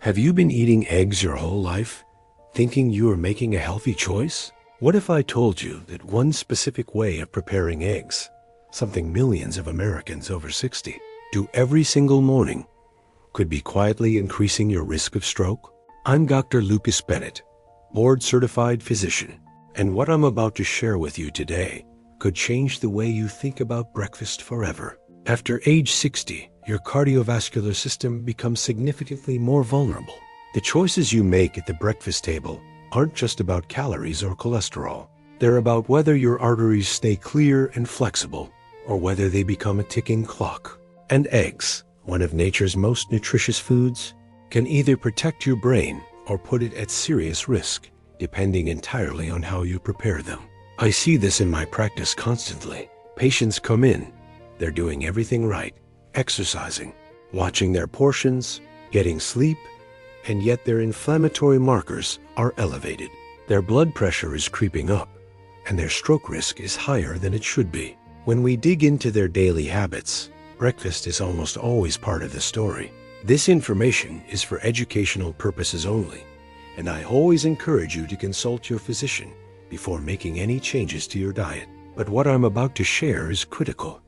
Have you been eating eggs your whole life, thinking you are making a healthy choice? What if I told you that one specific way of preparing eggs, something millions of Americans over 60 do every single morning, could be quietly increasing your risk of stroke? I'm Dr. Lucas Bennett, board-certified physician, and what I'm about to share with you today could change the way you think about breakfast forever. After age 60, your cardiovascular system becomes significantly more vulnerable. The choices you make at the breakfast table aren't just about calories or cholesterol. They're about whether your arteries stay clear and flexible, or whether they become a ticking clock. And eggs, one of nature's most nutritious foods, can either protect your brain or put it at serious risk, depending entirely on how you prepare them. I see this in my practice constantly. Patients come in, they're doing everything right, exercising, watching their portions, getting sleep, and yet their inflammatory markers are elevated. Their blood pressure is creeping up, and their stroke risk is higher than it should be. When we dig into their daily habits, breakfast is almost always part of the story. This information is for educational purposes only, and I always encourage you to consult your physician before making any changes to your diet. But what I'm about to share is critical,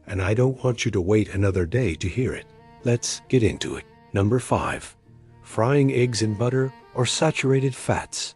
and I don't want you to wait another day to hear it. Let's get into it. Number 5. Frying eggs in butter or saturated fats.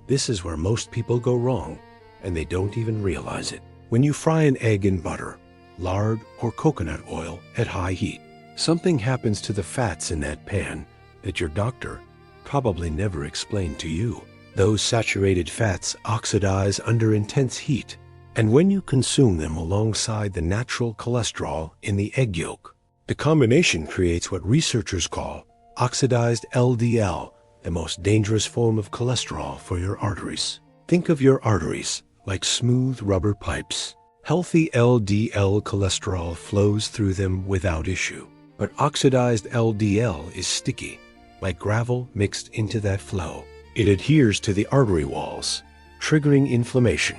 This is where most people go wrong, and they don't even realize it. When you fry an egg in butter, lard, or coconut oil at high heat, something happens to the fats in that pan that your doctor probably never explained to you. Those saturated fats oxidize under intense heat, and when you consume them alongside the natural cholesterol in the egg yolk, the combination creates what researchers call oxidized LDL, the most dangerous form of cholesterol for your arteries. Think of your arteries like smooth rubber pipes. Healthy LDL cholesterol flows through them without issue, but oxidized LDL is sticky, like gravel mixed into that flow. It adheres to the artery walls, triggering inflammation,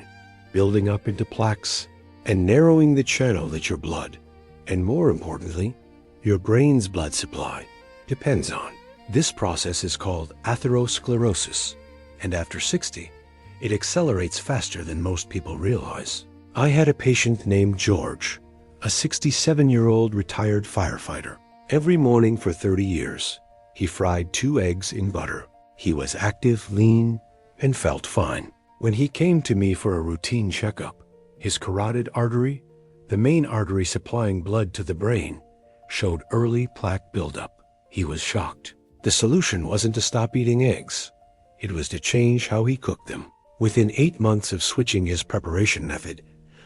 building up into plaques, and narrowing the channel that your blood, and more importantly, your brain's blood supply, depends on. This process is called atherosclerosis, and after 60, it accelerates faster than most people realize. I had a patient named George, a 67-year-old retired firefighter. Every morning for 30 years, he fried 2 eggs in butter. He was active, lean, and felt fine. When he came to me for a routine checkup, his carotid artery, the main artery supplying blood to the brain, showed early plaque buildup. He was shocked. The solution wasn't to stop eating eggs. It was to change how he cooked them. Within 8 months of switching his preparation method,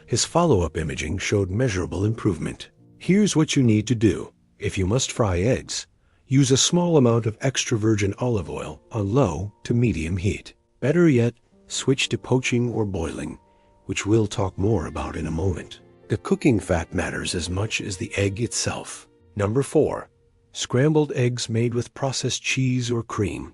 his follow-up imaging showed measurable improvement. Here's what you need to do. If you must fry eggs, use a small amount of extra virgin olive oil on low to medium heat. Better yet, switch to poaching or boiling, which we'll talk more about in a moment. The cooking fat matters as much as the egg itself. Number 4. Scrambled eggs made with processed cheese or cream.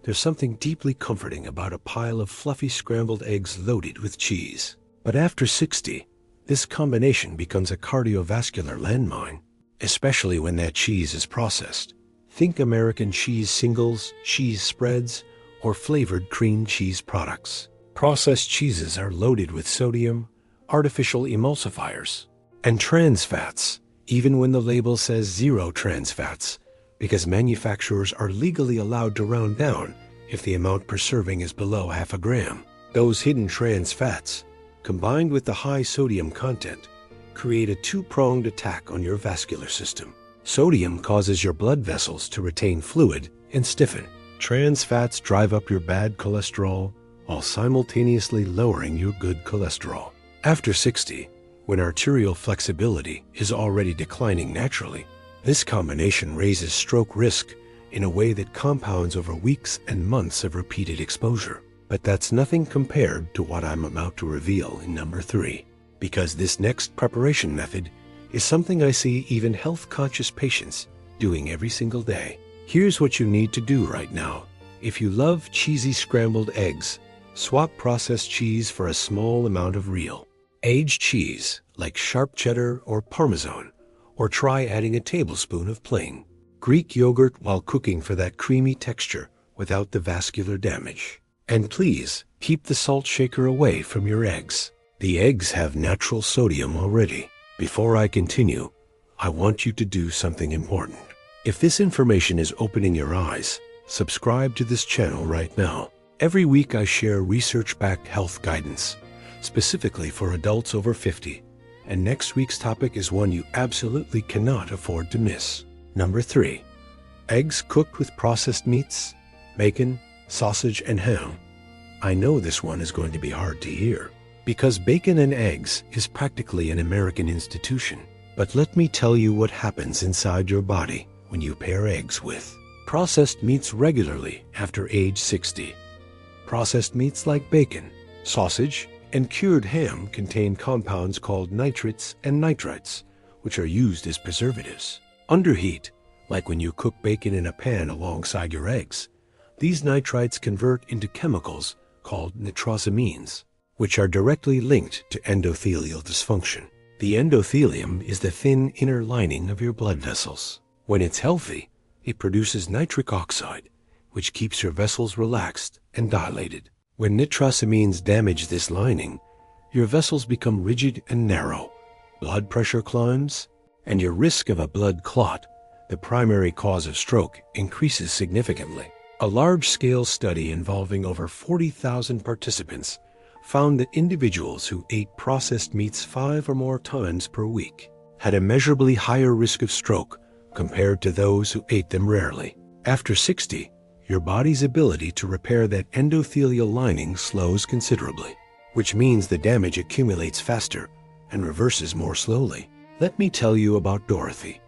There's something deeply comforting about a pile of fluffy scrambled eggs loaded with cheese. But after 60, this combination becomes a cardiovascular landmine, especially when that cheese is processed. Think American cheese singles, cheese spreads, or flavored cream cheese products. Processed cheeses are loaded with sodium, artificial emulsifiers, and trans fats, even when the label says 0 trans fats, because manufacturers are legally allowed to round down if the amount per serving is below half a gram. Those hidden trans fats, combined with the high sodium content, create a 2-pronged attack on your vascular system. Sodium causes your blood vessels to retain fluid and stiffen. Trans fats drive up your bad cholesterol while simultaneously lowering your good cholesterol. After 60, when arterial flexibility is already declining naturally, this combination raises stroke risk in a way that compounds over weeks and months of repeated exposure. But that's nothing compared to what I'm about to reveal in number 3, because this next preparation method is something I see even health-conscious patients doing every single day. Here's what you need to do right now. If you love cheesy scrambled eggs, swap processed cheese for a small amount of real, aged cheese like sharp cheddar or Parmesan, or try adding a tablespoon of plain. Greek yogurt while cooking for that creamy texture without the vascular damage. And please, keep the salt shaker away from your eggs. The eggs have natural sodium already. Before I continue, I want you to do something important. If this information is opening your eyes, subscribe to this channel right now. Every week I share research-backed health guidance, specifically for adults over 50. And next week's topic is one you absolutely cannot afford to miss. Number 3. Eggs cooked with processed meats, bacon, sausage, and ham. I know this one is going to be hard to hear, because bacon and eggs is practically an American institution. But let me tell you what happens inside your body when you pair eggs with processed meats regularly after age 60. Processed meats like bacon, sausage, and cured ham contain compounds called nitrates and nitrites, which are used as preservatives. Under heat, like when you cook bacon in a pan alongside your eggs, these nitrites convert into chemicals called nitrosamines, which are directly linked to endothelial dysfunction. The endothelium is the thin inner lining of your blood vessels. When it's healthy, it produces nitric oxide, which keeps your vessels relaxed and dilated. When nitrosamines damage this lining, your vessels become rigid and narrow, blood pressure climbs, and your risk of a blood clot, the primary cause of stroke, increases significantly. A large-scale study involving over 40,000 participants found that individuals who ate processed meats 5 or more times per week had a measurably higher risk of stroke compared to those who ate them rarely. After 60, your body's ability to repair that endothelial lining slows considerably, which means the damage accumulates faster and reverses more slowly. Let me tell you about Dorothy,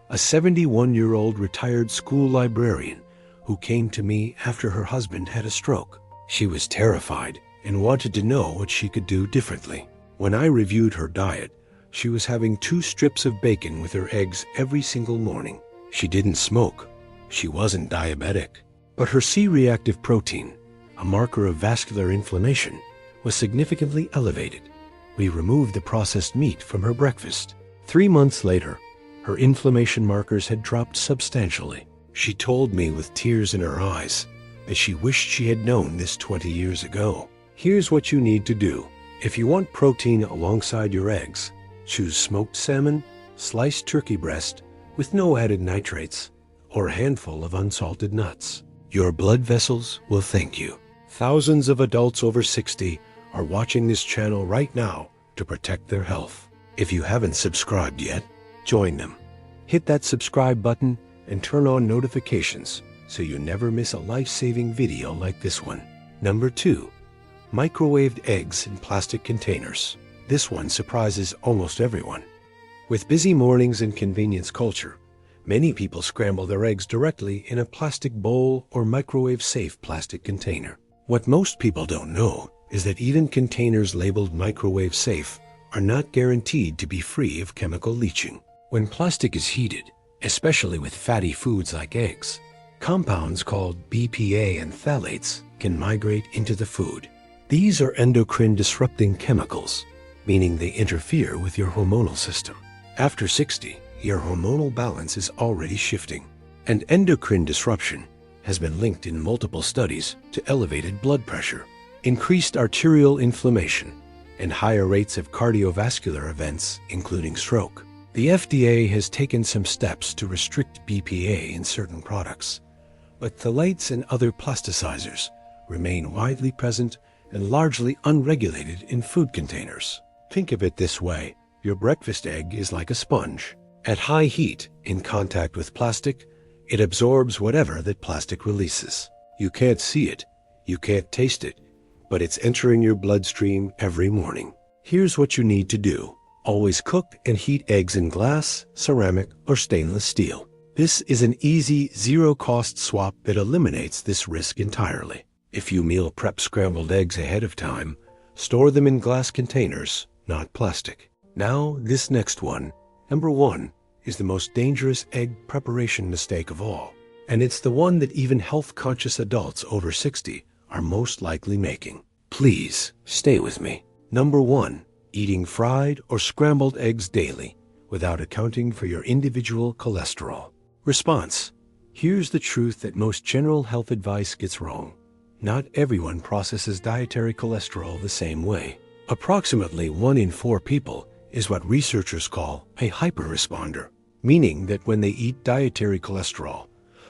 a 71-year-old retired school librarian who came to me after her husband had a stroke. She was terrified and wanted to know what she could do differently. When I reviewed her diet, she was having 2 strips of bacon with her eggs every single morning. She didn't smoke. She wasn't diabetic. But her C-reactive protein, a marker of vascular inflammation, was significantly elevated. We removed the processed meat from her breakfast. 3 months later, her inflammation markers had dropped substantially. She told me with tears in her eyes that she wished she had known this 20 years ago. Here's what you need to do. If you want protein alongside your eggs, choose smoked salmon, sliced turkey breast with no added nitrates, or a handful of unsalted nuts. Your blood vessels will thank you. Thousands of adults over 60 are watching this channel right now to protect their health. If you haven't subscribed yet, join them. Hit that subscribe button and turn on notifications so you never miss a life-saving video like this one. Number 2. Microwaved eggs in plastic containers. This one surprises almost everyone. With busy mornings and convenience culture, many people scramble their eggs directly in a plastic bowl or microwave-safe plastic container. What most people don't know is that even containers labeled microwave-safe are not guaranteed to be free of chemical leaching. When plastic is heated, especially with fatty foods like eggs, compounds called BPA and phthalates can migrate into the food. These are endocrine-disrupting chemicals, meaning they interfere with your hormonal system. After 60, your hormonal balance is already shifting, and endocrine disruption has been linked in multiple studies to elevated blood pressure, increased arterial inflammation, and higher rates of cardiovascular events, including stroke. The FDA has taken some steps to restrict BPA in certain products, but phthalates and other plasticizers remain widely present and largely unregulated in food containers. Think of it this way: your breakfast egg is like a sponge. At high heat, in contact with plastic, it absorbs whatever that plastic releases. You can't see it, you can't taste it, but it's entering your bloodstream every morning. Here's what you need to do. Always cook and heat eggs in glass, ceramic, or stainless steel. This is an easy, zero-cost swap that eliminates this risk entirely. If you meal prep scrambled eggs ahead of time, store them in glass containers, not plastic. Now, this next one. Number 1 is the most dangerous egg preparation mistake of all, and it's the one that even health-conscious adults over 60 are most likely making. Please, stay with me. Number 1, eating fried or scrambled eggs daily without accounting for your individual cholesterol. Response. Here's the truth that most general health advice gets wrong. Not everyone processes dietary cholesterol the same way. Approximately 1 in 4 people is what researchers call a hyperresponder, meaning that when they eat dietary cholesterol,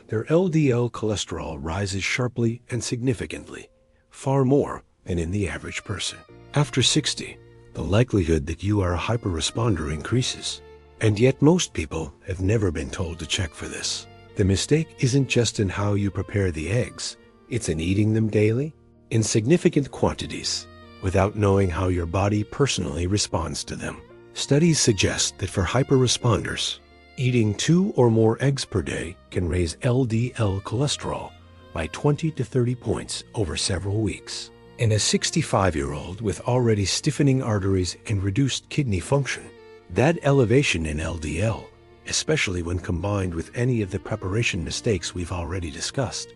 their LDL cholesterol rises sharply and significantly, far more than in the average person. After 60, the likelihood that you are a hyperresponder increases. And yet most people have never been told to check for this. The mistake isn't just in how you prepare the eggs, it's in eating them daily, in significant quantities, without knowing how your body personally responds to them. Studies suggest that for hyperresponders, eating 2 or more eggs per day can raise LDL cholesterol by 20 to 30 points over several weeks. In a 65-year-old with already stiffening arteries and reduced kidney function, that elevation in LDL, especially when combined with any of the preparation mistakes we've already discussed,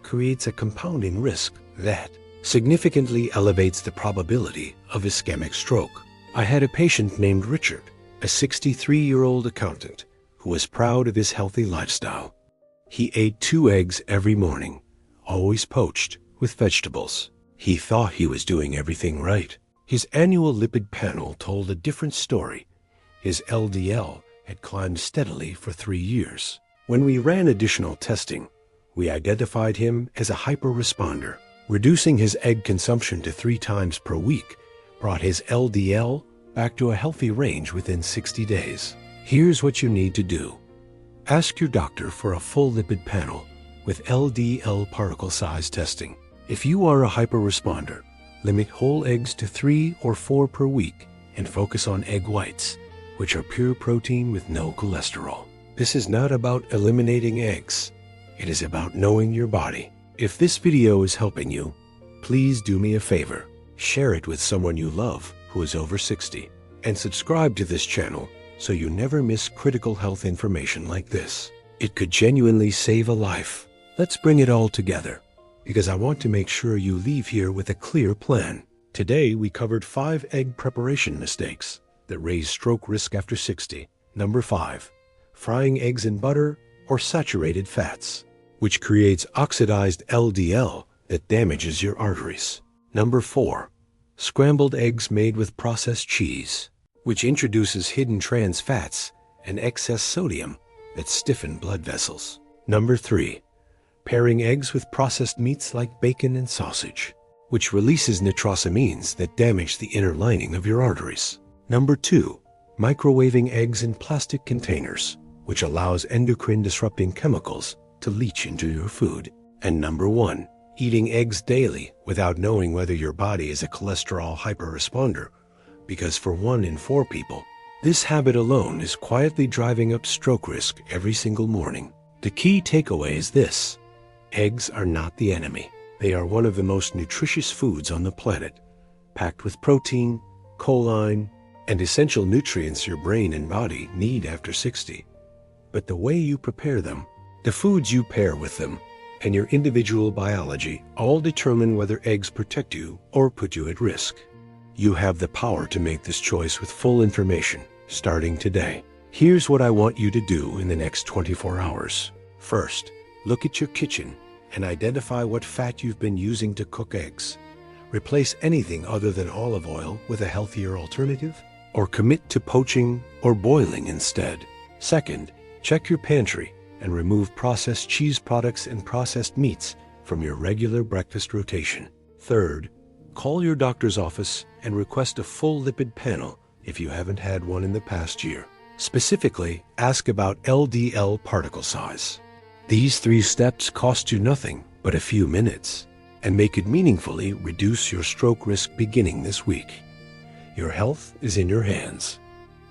creates a compounding risk that significantly elevates the probability of ischemic stroke. I had a patient named Richard, a 63-year-old accountant who was proud of his healthy lifestyle. He ate 2 eggs every morning, always poached with vegetables. He thought he was doing everything right. His annual lipid panel told a different story. His LDL had climbed steadily for 3 years. When we ran additional testing, we identified him as a hyperresponder. Reducing his egg consumption to 3 times per week brought his LDL back to a healthy range within 60 days. Here's what you need to do. Ask your doctor for a full lipid panel with LDL particle size testing. If you are a hyperresponder, limit whole eggs to 3 or 4 per week and focus on egg whites, which are pure protein with no cholesterol. This is not about eliminating eggs. It is about knowing your body. If this video is helping you, please do me a favor. Share it with someone you love who is over 60, and subscribe to this channel so you never miss critical health information like this. It could genuinely save a life. Let's bring it all together, because I want to make sure you leave here with a clear plan. Today we covered 5 egg preparation mistakes that raise stroke risk after 60. Number 5, frying eggs in butter or saturated fats, which creates oxidized LDL that damages your arteries. Number 4, scrambled eggs made with processed cheese, which introduces hidden trans fats and excess sodium that stiffen blood vessels. Number 3, pairing eggs with processed meats like bacon and sausage, which releases nitrosamines that damage the inner lining of your arteries. Number 2, microwaving eggs in plastic containers, which allows endocrine-disrupting chemicals to leach into your food. And number 1, eating eggs daily without knowing whether your body is a cholesterol hyperresponder, because for 1 in 4 people, this habit alone is quietly driving up stroke risk every single morning. The key takeaway is this: eggs are not the enemy. They are one of the most nutritious foods on the planet, packed with protein, choline, and essential nutrients your brain and body need after 60. But the way you prepare them, the foods you pair with them, and your individual biology all determine whether eggs protect you or put you at risk. You have the power to make this choice with full information starting today. Here's what I want you to do in the next 24 hours. First, look at your kitchen and identify what fat you've been using to cook eggs. Replace anything other than olive oil with a healthier alternative, or commit to poaching or boiling instead. Second, check your pantry and remove processed cheese products and processed meats from your regular breakfast rotation. Third, call your doctor's office and request a full lipid panel if you haven't had one in the past year. Specifically, ask about LDL particle size. These 3 steps cost you nothing but a few minutes and may could meaningfully reduce your stroke risk beginning this week. Your health is in your hands.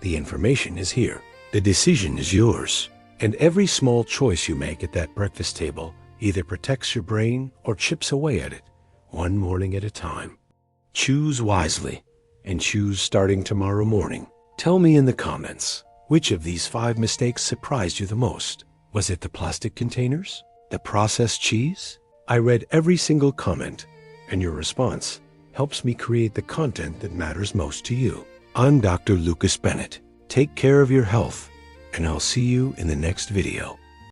The information is here. The decision is yours. And every small choice you make at that breakfast table either protects your brain or chips away at it, one morning at a time. Choose wisely, and choose starting tomorrow morning. Tell me in the comments, which of these 5 mistakes surprised you the most? Was it the plastic containers? The processed cheese? I read every single comment, and your response helps me create the content that matters most to you. I'm Dr. Lucas Bennett. Take care of your health, and I'll see you in the next video.